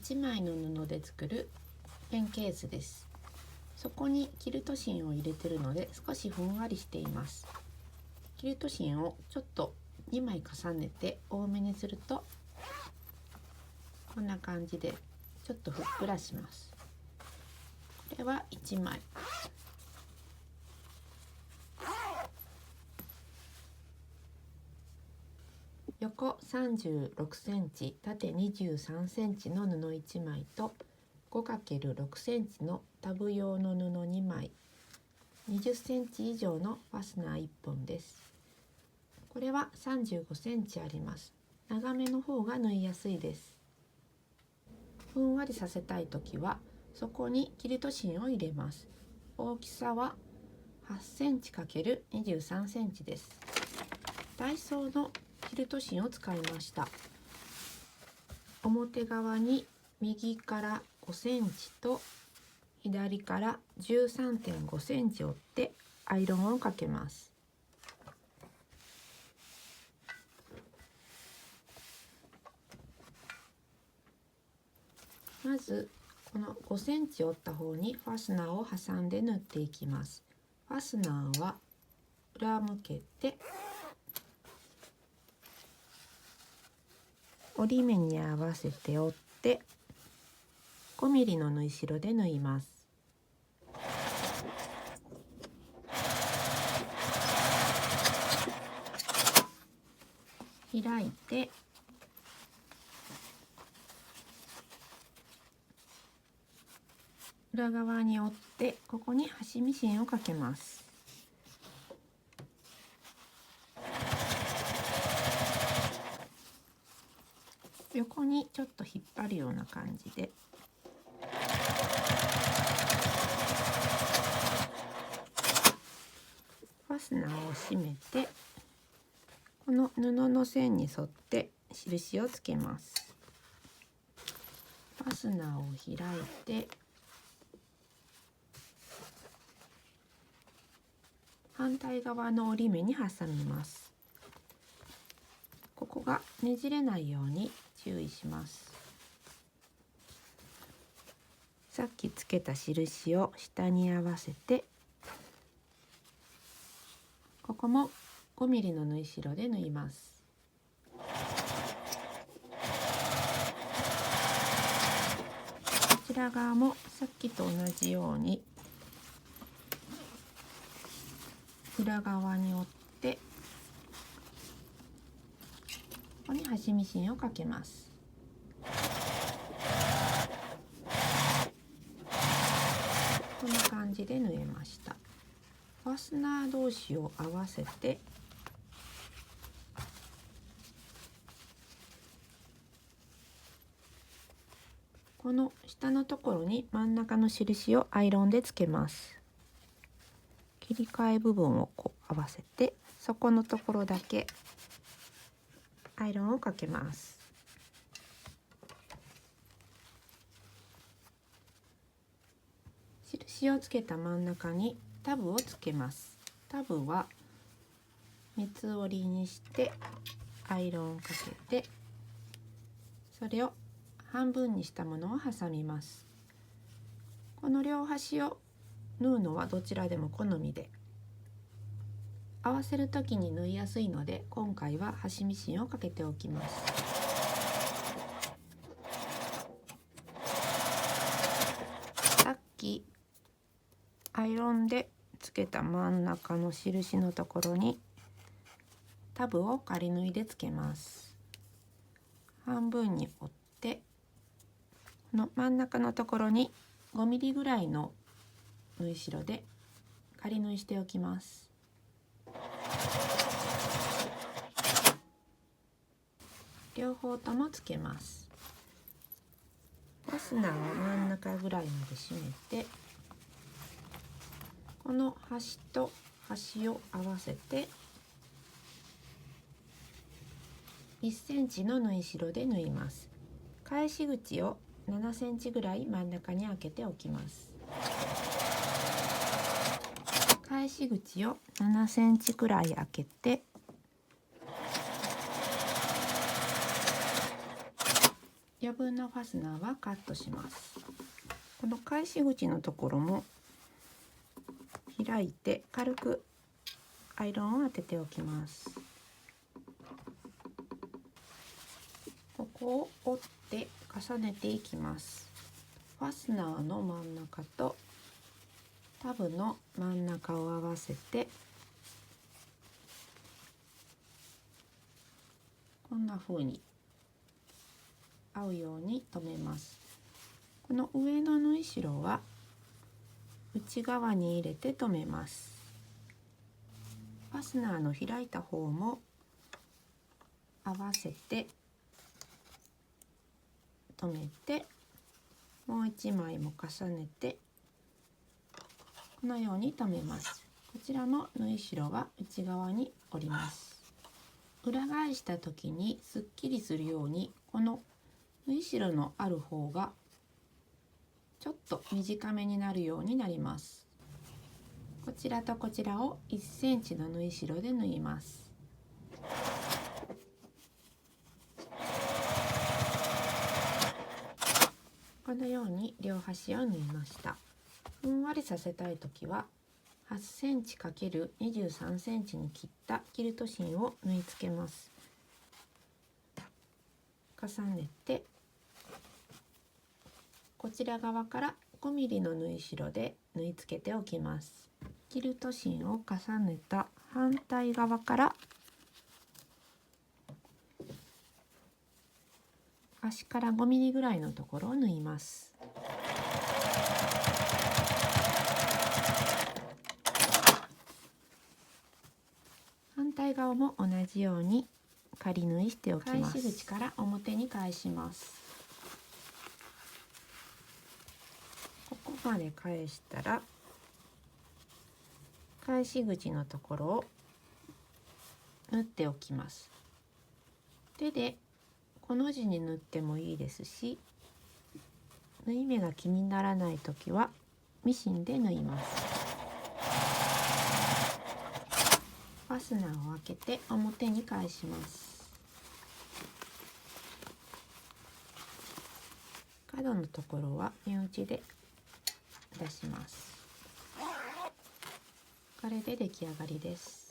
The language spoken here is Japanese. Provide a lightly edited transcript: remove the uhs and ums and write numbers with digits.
1枚の布で作るペンケースです。そこにキルト芯を入れてるので少しふんわりしています。キルト芯をちょっと2枚重ねて多めにするとこんな感じでちょっとふっくらします。これは1枚。横36センチ、縦23センチの布1枚と 5×6 センチのタブ用の布2枚、20センチ以上のファスナー1本です。これは35センチあります。長めの方が縫いやすいです。ふんわりさせたいときはそこにキルト芯を入れます。大きさは8センチ ×23 センチです。ダイソーのキルト芯を使いました。表側に右から5センチと左から 13.5 センチ折ってアイロンをかけます。まずこの5センチ折った方にファスナーを挟んで縫っていきます。ファスナーは裏向けて折り目に合わせて折って5ミリの縫い代で縫います。開いて裏側に折ってここに端ミシンをかけます。横にちょっと引っ張るような感じでファスナーを締めてこの布の線に沿って印をつけます。ファスナーを開いて反対側の折り目に挟みます。ここがねじれないように注意します。さっきつけた印を下に合わせてここも5ミリの縫い代で縫います。こちら側もさっきと同じように裏側に折ってここに端ミシンをかけます。こんな感じで縫えました。ファスナー同士を合わせてこの下のところに真ん中の印をアイロンでつけます。切り替え部分をこう合わせてそこのところだけアイロンをかけます。印をつけた真ん中にタブをつけます。タブは三つ折りにしてアイロンをかけてそれを半分にしたものを挟みます。この両端を縫うのはどちらでも好みで合わせる時に縫いやすいので今回は端ミシンをかけておきます。さっきアイロンでつけた真ん中の印のところにタブを仮縫いでつけます。半分に折ってこの真ん中のところに5ミリぐらいの縫い代で仮縫いしておきます。両方ともつけます。ファスナーを真ん中ぐらいまで締めてこの端と端を合わせて1センチの縫い代で縫います。返し口を7センチぐらい真ん中に開けておきます。返し口を7センチくらい開けて余分なファスナーはカットします。この返し口のところも開いて軽くアイロンを当てておきます。ここを折って重ねていきます。ファスナーの真ん中とタブの真ん中を合わせてこんな風に合うように留めます。この上の縫い代は内側に入れて留めます。ファスナーの開いた方も合わせて留めて、もう一枚も重ねてこのように留めます。こちらの縫い代は内側に折ります。裏返した時にすっきりするようにこの縫い代のある方がちょっと短めになるようになります。こちらとこちらを1センチの縫い代で縫います。このように両端を縫いました。ふんわりさせたい時は8センチ ×23 センチに切ったキルト芯を縫い付けます。重ねてこちら側から5ミリの縫い代で縫い付けておきます。キルト芯を重ねた反対側から端から5ミリぐらいのところを縫います。反対側も同じように仮縫いしておきます。返し口から表に返します。ここまで返したら返し口のところを縫っておきます。手でこの字に縫ってもいいですし、縫い目が気にならないときはミシンで縫います。ファスナーを開けて表に返します。角のところは目打ちで出します。これで出来上がりです。